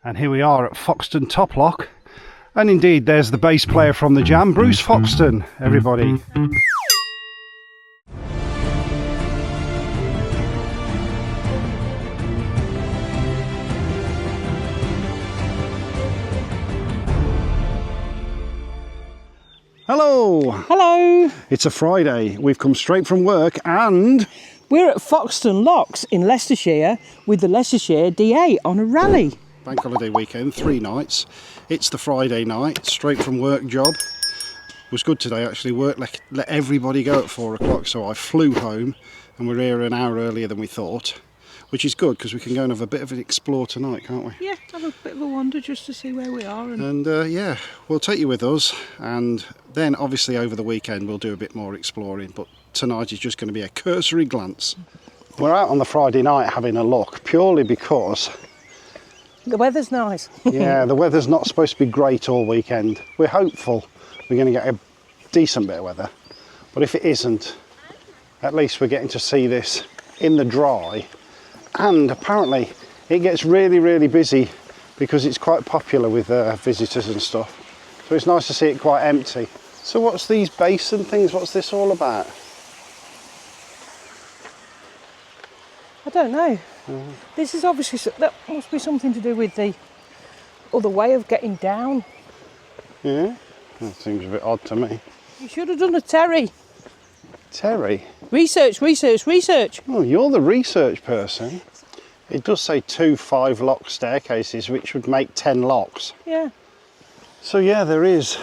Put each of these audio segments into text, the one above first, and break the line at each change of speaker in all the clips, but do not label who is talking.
And here we are at Foxton Lock, and indeed there's the bass player from the Jam, Bruce Foxton, everybody. Hello!
Hello!
It's a Friday, we've come straight from work and...
we're at Foxton Locks in Leicestershire with the Leicestershire D.A. on a rally.
Bank holiday weekend, 3 nights. It's the Friday night, straight from work job. Was good today actually, work let everybody go at 4 o'clock, so I flew home and we're here an hour earlier than we thought. Which is good because we can go and have a bit of an explore tonight, can't we?
Yeah, have a bit of a wander just to see where we are.
And yeah, we'll take you with us, and then obviously over the weekend we'll do a bit more exploring, but tonight is just going to be a cursory glance. We're out on the Friday night having a look purely because
the weather's nice.
yeah, the weather's not supposed to be great all weekend. We're hopeful we're going to get a decent bit of weather, but if it isn't, at least we're getting to see this in the dry. And apparently it gets really busy because it's quite popular with visitors and stuff, so it's nice to see it quite empty. So what's these basin things, what's this all about?
I don't know. This is obviously, that must be something to do with the other way of getting down.
Yeah, that seems a bit odd to me.
You should have done a Terry.
Terry?
Research.
Oh, you're the research person. It does say 2 5-lock staircases, which would make 10 locks.
Yeah.
So yeah, there is.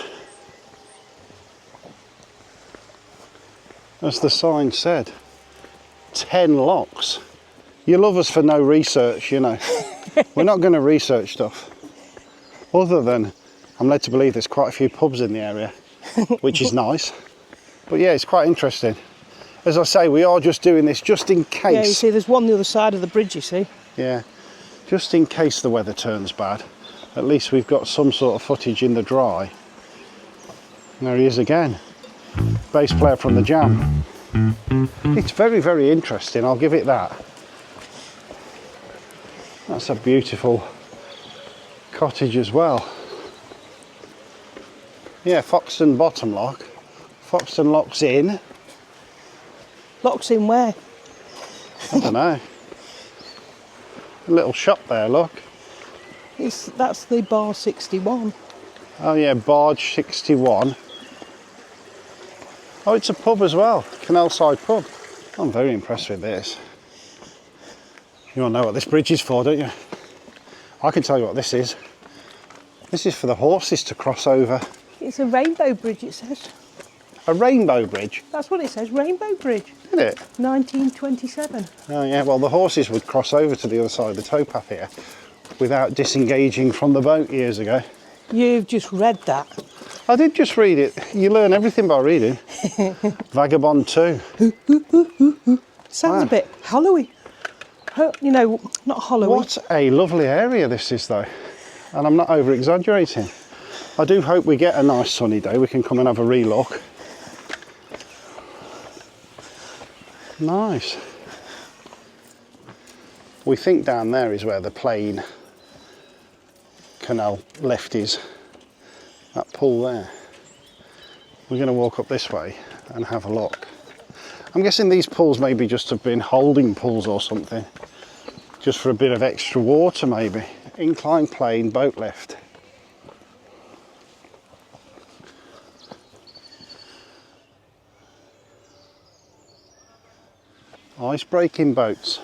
As the sign said, 10 locks. You love us for no research, you know. We're not going to research stuff. Other than, I'm led to believe there's quite a few pubs in the area, which is nice. But yeah, it's quite interesting. As I say, we are just doing this just in case.
Yeah, you see there's one on the other side of the bridge, you see.
Yeah, just in case the weather turns bad. At least we've got some sort of footage in the dry. There he is again. Bass player from the Jam. It's very interesting, I'll give it that. That's a beautiful cottage as well. Yeah, Foxton Bottom Lock. Foxton Locks in.
Locks in where?
I don't know. A little shop there, look.
That's the bar 61.
Oh yeah, barge 61. Oh, it's a pub as well, canal side pub. I'm very impressed with this. You all know what this bridge is for, don't you? I can tell you what this is. This is for the horses to cross over.
It's a rainbow bridge, it says.
A rainbow bridge?
That's what it says, rainbow bridge.
Isn't it?
1927.
Oh yeah, well the horses would cross over to the other side of the towpath here without disengaging from the boat years ago.
You've just read that.
I did just read it. You learn everything by reading. Vagabond 2.
Sounds a bit Halloween. You know, not Halloween.
What a lovely area this is though. And I'm not over exaggerating. I do hope we get a nice sunny day. We can come and have a re-look. Nice. We think down there is where the Plane canal left is. That pool there. We're going to walk up this way and have a look. I'm guessing these pools maybe just have been holding pools or something. Just for a bit of extra water maybe. Incline Plane boat lift. Ice-breaking boats.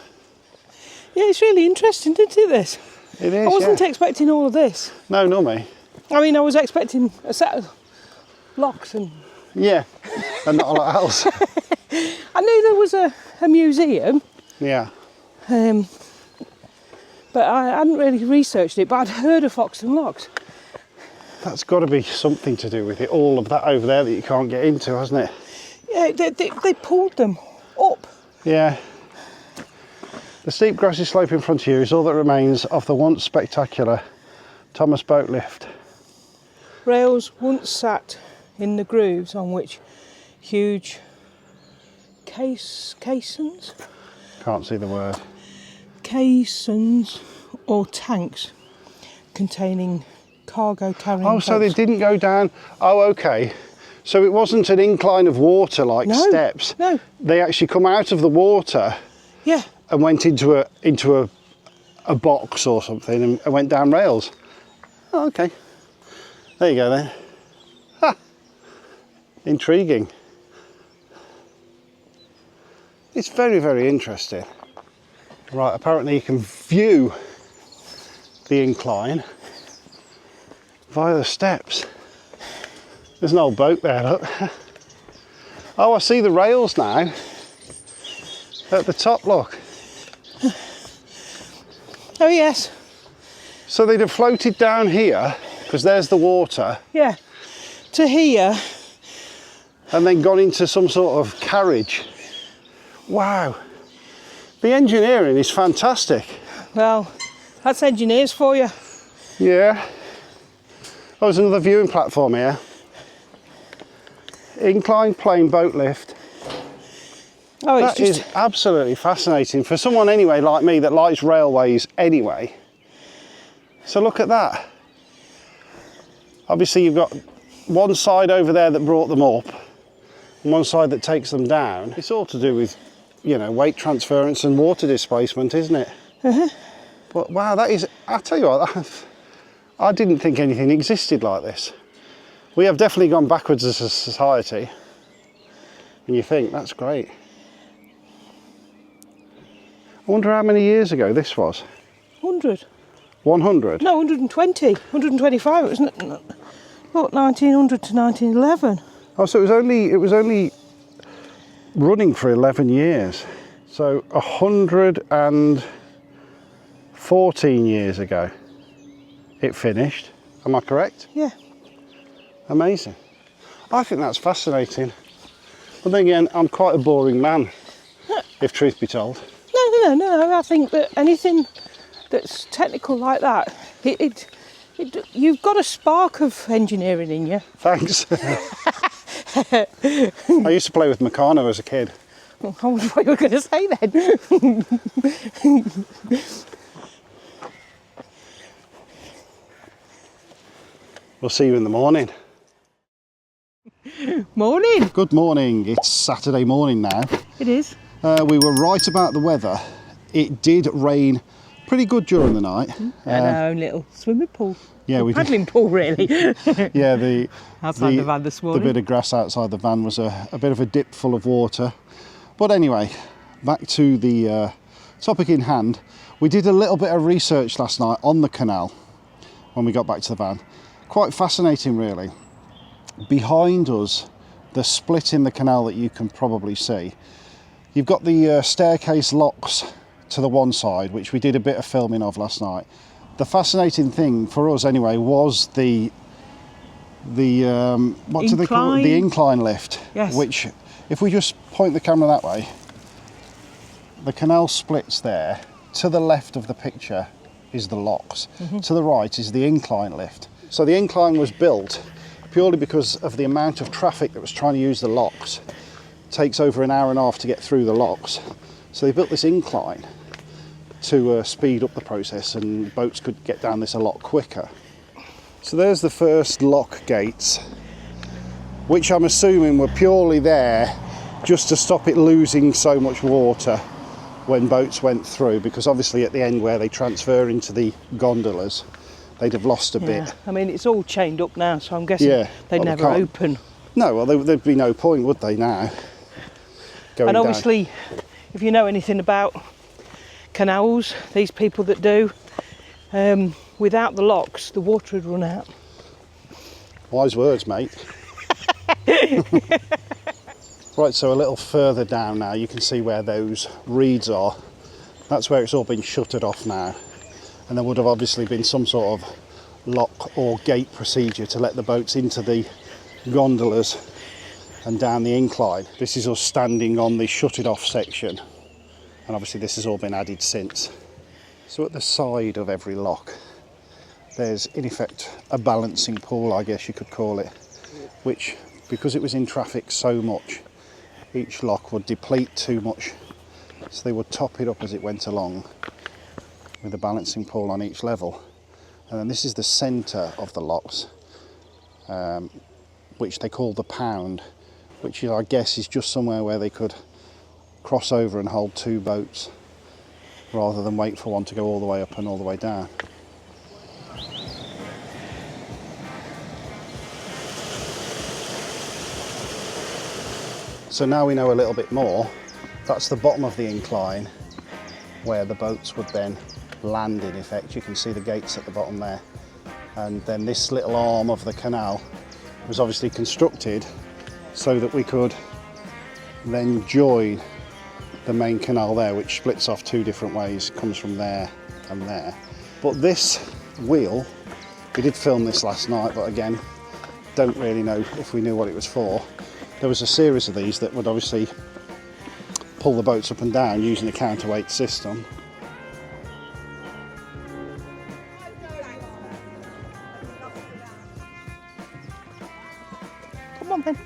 Yeah, it's really interesting, isn't it, this?
It is,
I wasn't expecting all of this.
No, nor me.
I mean, I was expecting a set of locks and...
Yeah, and not a lot else.
I knew there was a museum.
Yeah.
But I hadn't really researched it, but I'd heard of Foxton Locks.
That's got to be something to do with it. All of that over there that you can't get into, hasn't it?
Yeah, they pulled them up.
Yeah. The steep grassy slope in front of you is all that remains of the once spectacular Thomas boat lift.
Rails once sat in the grooves on which huge caissons?
Can't see the word.
Caissons or tanks containing cargo carrying
Oh, so they
boats.
didn't go down. Oh, okay. So it wasn't an incline of water like
No,
steps.
no.
They actually come out of the water
Yeah,
and went into a box or something and went down rails. Oh, okay. There you go then. Ha! Intriguing. It's very, very interesting. Right, apparently you can view the incline via the steps. There's an old boat there, look. Oh, I see the rails now. At the top, look.
oh yes,
So they'd have floated down here, because there's the water,
yeah. To here,
and then gone into some sort of carriage. Wow. The engineering is fantastic.
well, that's engineers for you.
Yeah. Oh, there's another viewing platform here. Incline Plane boat lift.
Oh, it's
That is absolutely fascinating for someone anyway like me that likes railways anyway. So look at that. Obviously you've got one side over there that brought them up and one side that takes them down. It's all to do with, you know, weight transference and water displacement, isn't it? But wow, that is, I tell you what, I didn't think anything existed like this. We have definitely gone backwards as a society. And you think, that's great. I wonder how many years ago this was.
100.
100?
No, 120. 125, wasn't it? What, 1900 to 1911?
Oh, so it was only running for 11 years. So 114 years ago it finished. Am I correct?
Yeah.
Amazing. I think that's fascinating. But then again, I'm quite a boring man, if truth be told.
No. I think that anything that's technical like that, you've got a spark of engineering in you.
Thanks. I used to play with Meccano as a kid.
Well, I wonder what you were going to say then.
We'll see you in the morning.
Morning.
Good morning. It's Saturday morning now.
It is.
We were right about the weather. It did rain pretty good during the night.
And our own little swimming pool.
Yeah, we did.
Paddling pool, really.
Yeah,
Outside the van this morning.
The bit of grass outside the van was a bit of a dip full of water. But anyway, back to the topic in hand. We did a little bit of research last night on the canal when we got back to the van. Quite fascinating, really. Behind us, the split in the canal that you can probably see, you've got the staircase locks to the one side, which we did a bit of filming of last night. The fascinating thing for us anyway was the what do they call it? The incline lift.
Yes.
Which, if we just point the camera that way, the canal splits there. To the left of the picture is the locks. To the right is the incline lift. So the incline was built purely because of the amount of traffic that was trying to use the locks. It takes over an hour and a half to get through the locks. So they built this incline to speed up the process, and boats could get down this a lot quicker. So there's the first lock gates, which I'm assuming were purely there just to stop it losing so much water when boats went through, because obviously at the end where they transfer into the gondolas, they'd have lost a bit.
I mean, it's all chained up now, so I'm guessing they'd never open.
No, well, there'd be no point, would they, now?
And obviously, if you know anything about canals, these people that do, without the locks, the water would run out.
Wise words, mate. Right, so a little further down now, you can see where those reeds are. That's where it's all been shuttered off now. And there would have obviously been some sort of lock or gate procedure to let the boats into the gondolas and down the incline. This is us standing on the shutted off section, and obviously this has all been added since. So at the side of every lock there's in effect a balancing pool, I guess you could call it, which, because it was in traffic so much, each lock would deplete too much, so they would top it up as it went along with a balancing pole on each level. And then this is the centre of the locks, which they call the pound, which I guess is just somewhere where they could cross over and hold two boats rather than wait for one to go all the way up and all the way down. So now we know a little bit more. That's the bottom of the incline where the boats would then land in effect. You can see the gates at the bottom there. And then this little arm of the canal was obviously constructed so that we could then join the main canal there, which splits off two different ways, comes from there and there. But this wheel, we did film this last night, but again, don't really know if we knew what it was for. There was a series of these that would obviously pull the boats up and down using a counterweight system.
Come on then.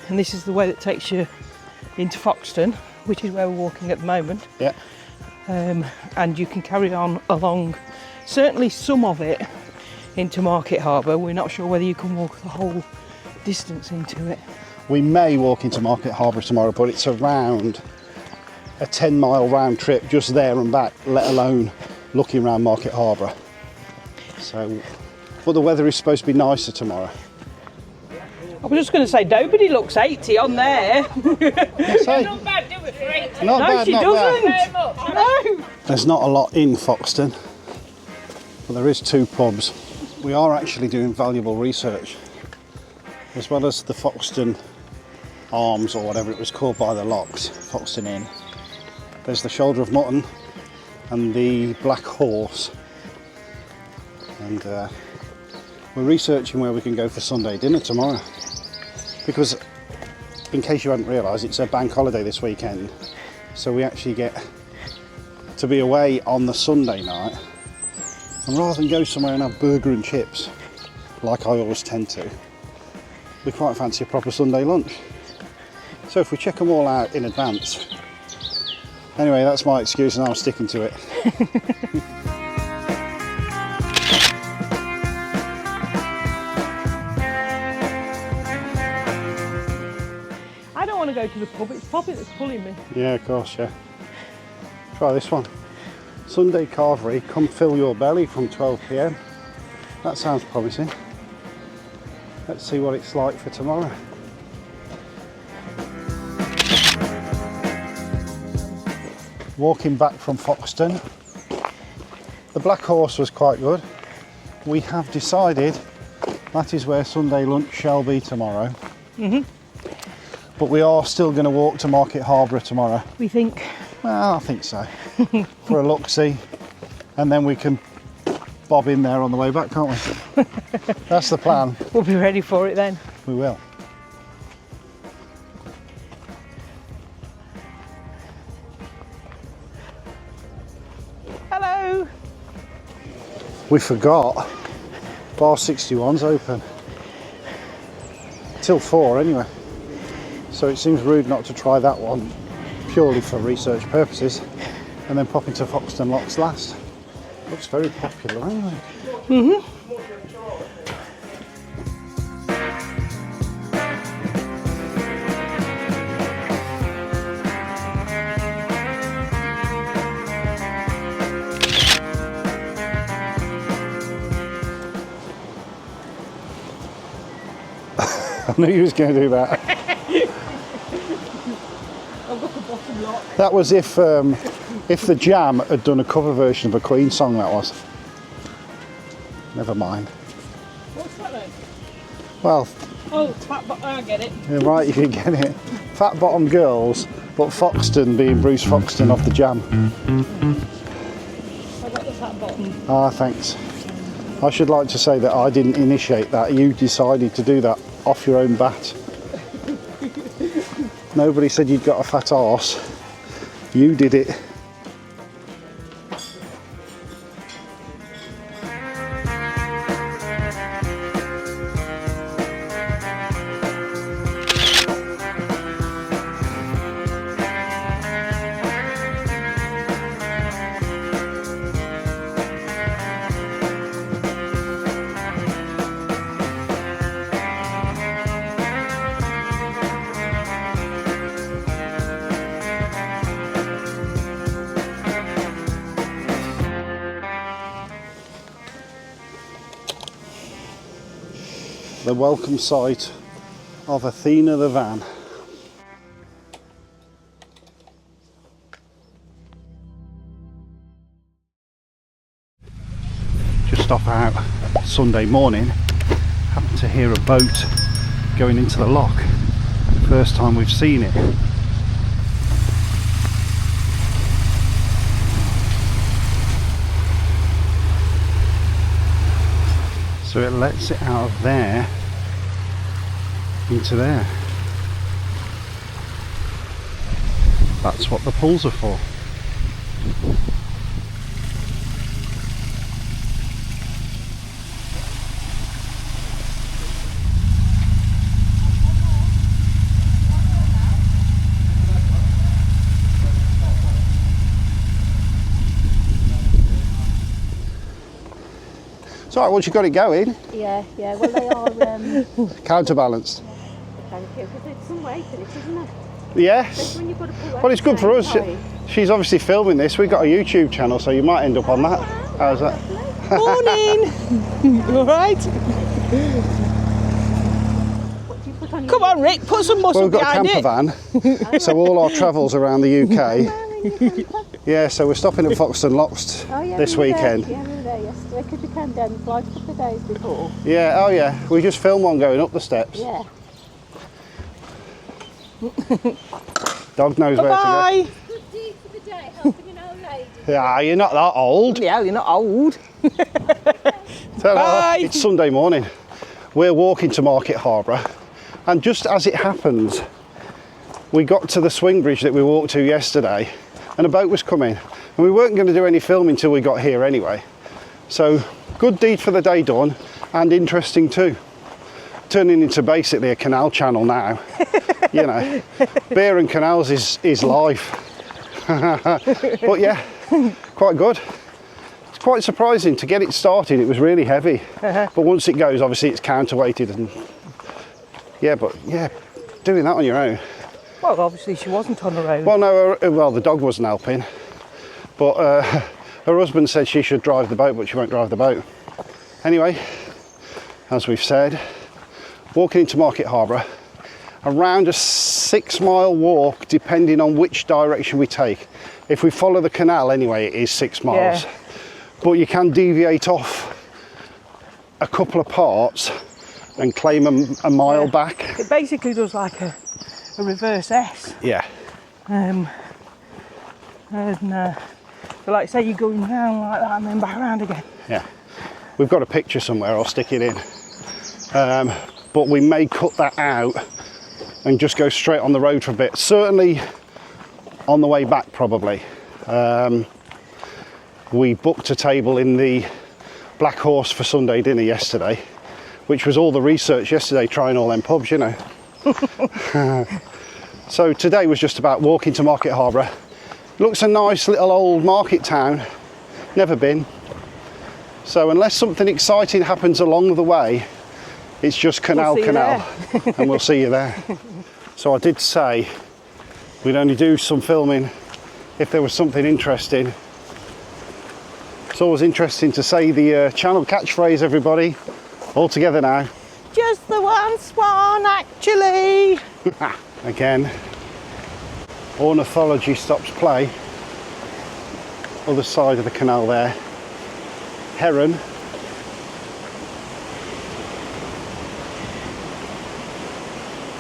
And this is the way that takes you into Foxton, which is where we're walking at the moment.
Yeah.
And you can carry on along, certainly some of it, into Market Harborough. We're not sure whether you can walk the whole distance into it.
We may walk into Market Harborough tomorrow, but it's around a 10-mile round trip just there and back, let alone looking around Market Harborough. So, but the weather is supposed to be nicer tomorrow.
I was just going to say, nobody looks 80 on there.
Not bad, do it for 80.
Not
No,
bad,
she
not
doesn't.
bad.
No.
There's not a lot in Foxton, but there is two pubs. We are actually doing valuable research, as well as the Foxton Arms, or whatever it was called by the locks, Foxton Inn. There's the Shoulder of Mutton and the Black Horse. And we're researching where we can go for Sunday dinner tomorrow. Because, in case you hadn't realised, it's a bank holiday this weekend. So we actually get to be away on the Sunday night. And rather than go somewhere and have burger and chips, like I always tend to, we quite fancy a proper Sunday lunch. So if we check them all out in advance. Anyway, that's my excuse and I'm sticking to it.
I don't want to go to the pub, it's Poppy that's pulling me.
Yeah, of course, yeah. Try this one. Sunday carvery, come fill your belly from 12 p.m. That sounds promising. Let's see what it's like for tomorrow. Walking back from Foxton, the Black Horse was quite good. We have decided that is where Sunday lunch shall be tomorrow. But we are still going to walk to Market Harborough tomorrow.
We think.
Well, I think so. For a look-see, and then we can bob in there on the way back, can't we? That's the plan.
We'll be ready for it then.
We will.
Hello.
We forgot bar 61's open till 4 anyway, so it seems rude not to try that one purely for research purposes and then pop into Foxton Locks last. Looks very popular anyway. I knew you was going to do that.
I've got the bottom lock.
That was if the Jam had done a cover version of a Queen song, that was. Never mind.
What's that then?
Well,
Oh, I get it.
you're right, you can get it. Fat Bottom Girls, but Foxton being Bruce Foxton of the Jam.
I got the fat bottom.
Ah, thanks. I should like to say that I didn't initiate that. You decided to do that off your own bat. Nobody said you'd got a fat arse. You did it. the welcome sight of Athena the van. Just off out Sunday morning, happened to hear a boat going into the lock. First time we've seen it. So it lets it out of there into there. That's what the pulls are for. It's alright once you've got it going.
Yeah, well they are
Counterbalanced.
thank you, because there's some weight in it, isn't there?
Yeah.
Especially when you've got to pull
Well, it's good for us.
Right.
She's obviously filming this. We've got a YouTube channel, so you might end up on that. How's that?
Morning! You alright?
What do you put on your
Come on, Rick, put some muscle
Well, we've got a
behind
camper van, so all our travels around the UK. Yeah, so we're stopping at Foxton Locks this weekend.
Yeah, we were there yesterday because we came down the flight a couple of days before.
Yeah, oh yeah, we just filmed one going up the steps.
Yeah.
Dog knows where to
Bye!
Good deed for the day, helping an old lady.
go. Yeah, you're not that old.
Yeah, you're not old.
So,
Bye.
it's Sunday morning. We're walking to Market Harborough, and just as it happens, we got to the swing bridge that we walked to yesterday, and a boat was coming, and we weren't going to do any filming until we got here anyway. So, good deed for the day done, and interesting too. Turning into basically a canal channel now. You know, beer and canals is life. But yeah, quite good. It's quite surprising to get it started. It was really heavy, but once it goes, obviously it's counterweighted, and yeah, but yeah, doing that on your own.
Well, obviously she wasn't on her own.
Well, no, well, the dog wasn't helping, but her husband said she should drive the boat, but she won't drive the boat. Anyway, as we've said, walking into Market Harborough, around a 6-mile walk, depending on which direction we take. If we follow the canal anyway, it is 6 miles.
Yeah.
But you can deviate off a couple of parts and claim a mile back.
It basically does like a reverse S.
Yeah.
So like say you're going round like that and then back around again.
Yeah. We've got a picture somewhere, I'll stick it in. But we may cut that out and just go straight on the road for a bit. Certainly on the way back, probably. We booked a table in the Black Horse for Sunday dinner yesterday, which was all the research yesterday, trying all them pubs, you know. So today was just about walking to Market Harborough. Looks a nice little old market town, never been. So unless something exciting happens along the way, it's just canal, and we'll see you there. So I did say we'd only do some filming if there was something interesting. It's always interesting to say the channel catchphrase, everybody. All together now.
Just the one swan, actually.
Again. Ornithology stops play. Other side of the canal there. Heron.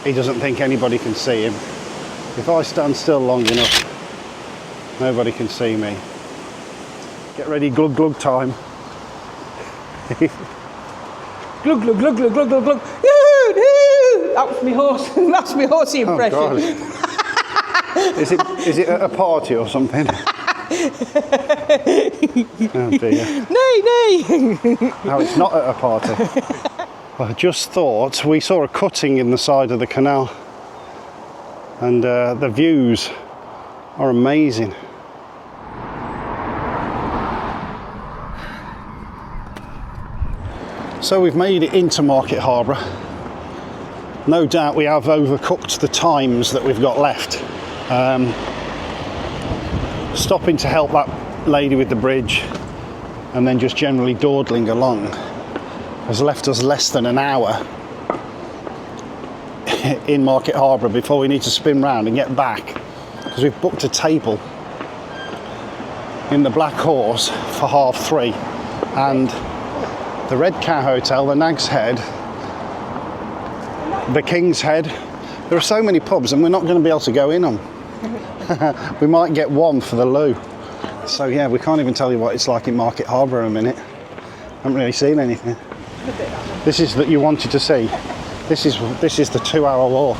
He doesn't think anybody can see him. If I stand still long enough, nobody can see me. Get ready, glug glug time.
Glug, glug, glug, glug, glug, glug, glug. Yoo-hoo! That was my horse. That's my horsey impression.
Oh, is it at a party or something? Oh dear.
Nay.
No, it's not at a party. Well, I just thought we saw a cutting in the side of the canal, and the views are amazing. So we've made it into Market Harborough. No doubt we have overcooked the times that we've got left. Stopping to help that lady with the bridge and then just generally dawdling along has left us less than an hour in Market Harborough before we need to spin round and get back, because we've booked a table in the Black Horse for 3:30, and the Red Cow Hotel, the Nag's Head, the King's Head. There are so many pubs and we're not going to be able to go in them. We might get one for the loo. So yeah, we can't even tell you what it's like in Market Harborough in a minute. Haven't really seen anything. This is that you wanted to see. This is the 2-hour walk.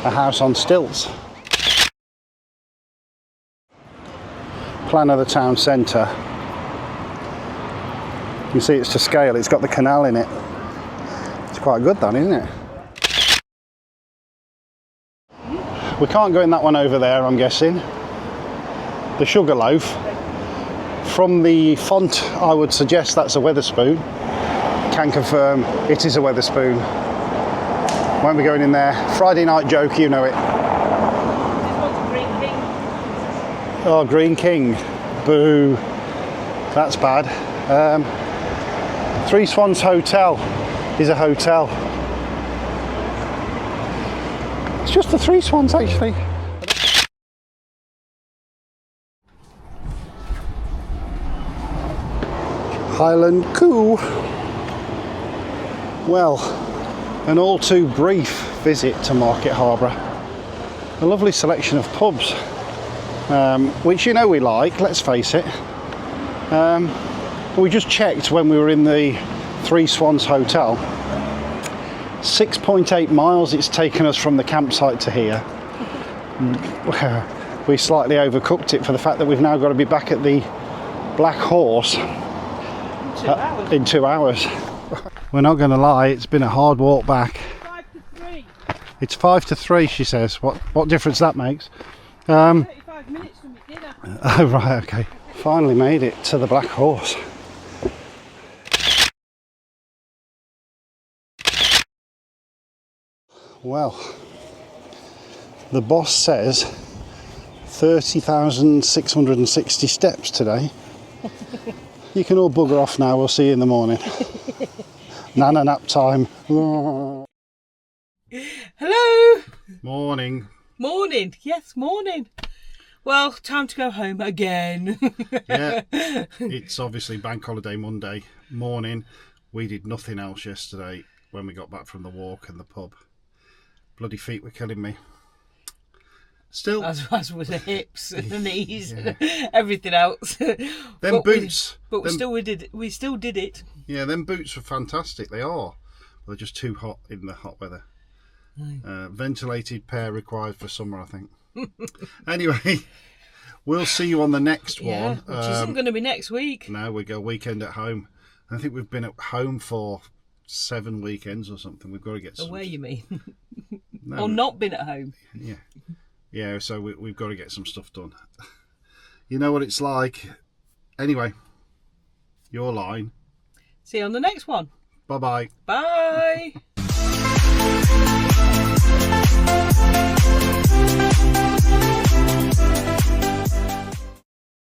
A house on stilts. Plan of the town centre. You can see it's to scale. It's got the canal in it. It's quite good, that, isn't it? We can't go in that one over there, I'm guessing. The Sugarloaf. From the font, I would suggest that's a Wetherspoon. Can confirm it is a Wetherspoon. Won't be going in there. Friday night joke, you know it. Oh, Green King. Boo. That's bad. Three Swans Hotel is a hotel. It's just the Three Swans, actually. Highland Coo. Well, an all too brief visit to Market Harborough. A lovely selection of pubs, which you know we like, let's face it. We just checked when we were in the Three Swans Hotel. 6.8 miles it's taken us from the campsite to here. We slightly overcooked it for the fact that we've now got to be back at the Black Horse in 2 hours. We're not going to lie, it's been a hard walk back.
5 to 3.
It's 5 to 3, she says. What difference that makes.
35 minutes from your dinner.
Oh right, okay. Finally made it to the Black Horse. Well, the boss says 30,660 steps today. You can all bugger off now, we'll see you in the morning. Nana nap time.
Hello.
Morning.
Morning. Yes, morning. Well, time to go home again.
Yeah, it's obviously Bank Holiday Monday morning. We did nothing else yesterday when we got back from the walk and the pub. Bloody feet were killing me. Still.
As was the hips and the knees and everything else.
Them boots.
We still did it.
Yeah, them boots were fantastic. They are. They're just too hot in the hot weather. Ventilated pair required for summer, I think. Anyway, we'll see you on the next one.
Which isn't going to be next week.
No, we go weekend at home. I think we've been at home for 7 weekends or something. We've got to get some.
Away, you mean?
No,
or not been at home?
Yeah. Yeah, so we've got to get some stuff done. You know what it's like. Anyway, your line.
See you on the next one.
Bye-bye.
Bye.